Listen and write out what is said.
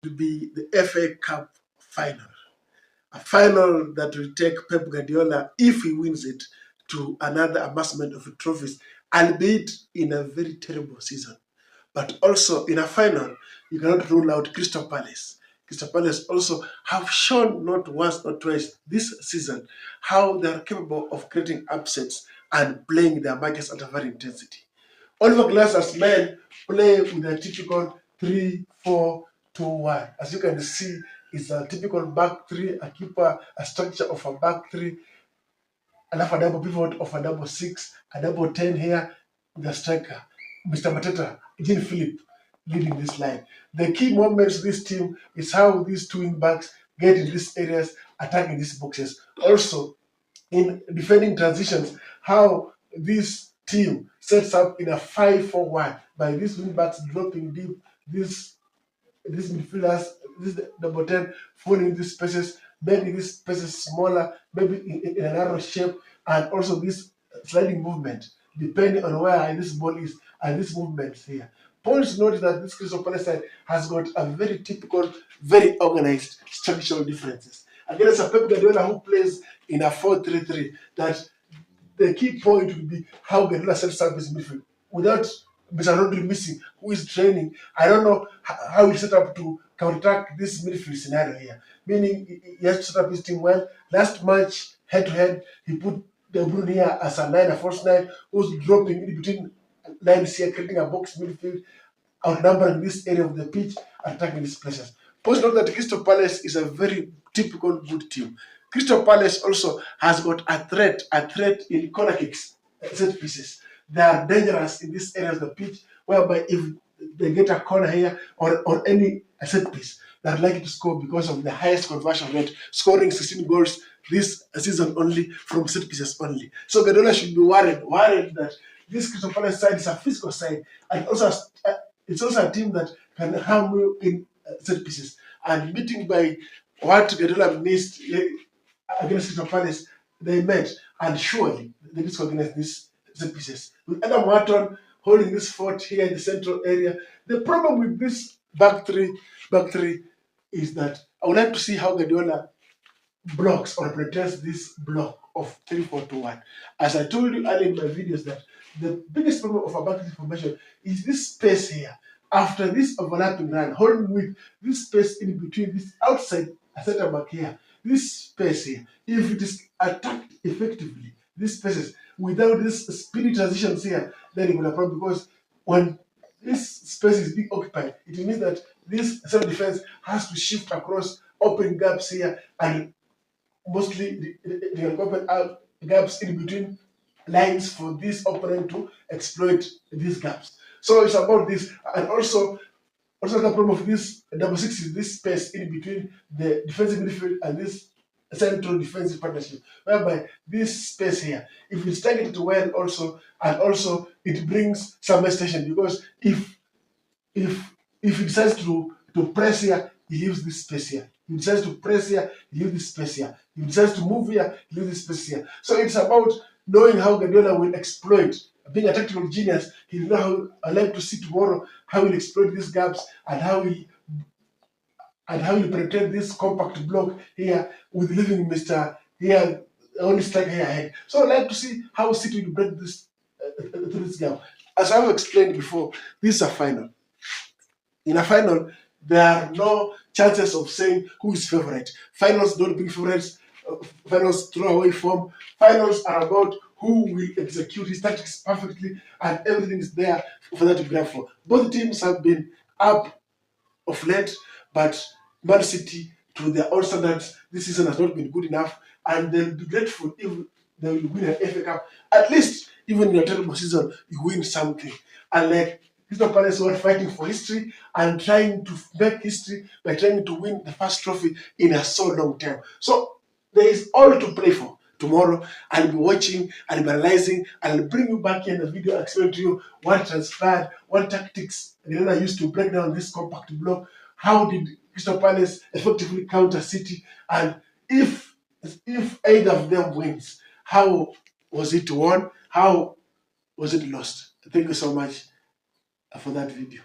to be the FA Cup final. A final that will take Pep Guardiola, if he wins it, to another amassment of trophies, albeit in a very terrible season. But also in a final, you cannot rule out Crystal Palace. Crystal Palace also have shown not once or twice this season how they are capable of creating upsets and playing their matches at a very intensity. Oliver Glasser's men play with a typical 3-4-2-1. As you can see, it's a typical back three, a keeper, a structure of a back three, and a double pivot of a double six, a double 10 here, the striker, Mr. Mateta, Jean Philip, leading this line. The key moments of this team is how these two wing backs get in these areas, attacking these boxes. Also, in defending transitions, how this team sets up in a 5-4-1 by these wing backs dropping deep, these midfielders, this double 10 falling these spaces, maybe these spaces smaller, maybe in a narrow shape, and also this sliding movement, depending on where this ball is and this movement here. Points to note that this Crystal Palace side has got a very typical, very organized structural differences. Against a Pep Guardiola who plays in a 4-3-3, that the key point will be how Guardiola sets up his midfield. Without Mr. Rodri missing, who is training, I don't know how he set up to counteract this midfield scenario here. Meaning, he has to set up his team well. Last match, head-to-head, he put De Bruyne here as a 9, a false 9, who's dropping in between lines here, creating a box midfield, outnumbering this area of the pitch, attacking these places. Point note that Crystal Palace is a very typical good team. Crystal Palace also has got a threat in corner kicks, set pieces. They are dangerous in this area of the pitch, whereby if they get a corner here or any set piece, they're likely to score because of the highest conversion rate, scoring 16 goals this season only from set pieces only. So Guardiola should be worried that this Crystal Palace side is a physical side, and also it's also a team that can harm you in set pieces. And beating by what Guardiola missed against Crystal Palace, they met, and surely they did score against these set pieces. With Adam Wharton holding this fort here in the central area, the problem with this back three is that I would like to see how Guardiola blocks or pretends this block of 3-4-2-1. As I told you earlier in my videos, that the biggest problem of a back three formation is this space here. After this overlapping run, holding with this space in between, this outside center back here, this space here, if it is attacked effectively, these spaces, without this speedy transitions here, then it will have a problem, because when this space is being occupied, it means that this self-defense has to shift across, open gaps here, and mostly they can open out gaps in between lines for this opponent to exploit these gaps. So it's about this, and also the problem of this double six is this space in between the defensive midfield and this central defensive partnership, whereby this space here, if it's targeted well also, and also it brings some hesitation, because if he decides to press here, he leaves this space here. He decides to press here, he leaves this space here. He decides to move here, he leaves this space here. So it's about knowing how Guardiola will exploit. Being a tactical genius, he will know how, I like to see tomorrow how he'll exploit these gaps, and how he penetrate this compact block here with leaving Mr. here only striker here ahead. So I'd like to see how City will break this through this gap. As I've explained before, this is a final. In a final, there are no chances of saying who is favorite. Finals don't bring favorites. Finals throw away form. Finals are about who will execute his tactics perfectly, and everything is there for that to grab for. Both teams have been up of late, but Mancity, to their own standards, this season has not been good enough, and they'll be grateful if they will win an FA Cup. At least, even in a terrible season, you win something. Unlike Crystal Palace were fighting for history and trying to make history by trying to win the first trophy in a so long time. So there is all to play for. Tomorrow, I'll be watching, I'll be analyzing, I'll bring you back here in the video, explain to you what transpired, what tactics Guardiola used to break down this compact block, how did Crystal Palace effectively counter City, and if either of them wins, how was it won, how was it lost? Thank you so much for that video.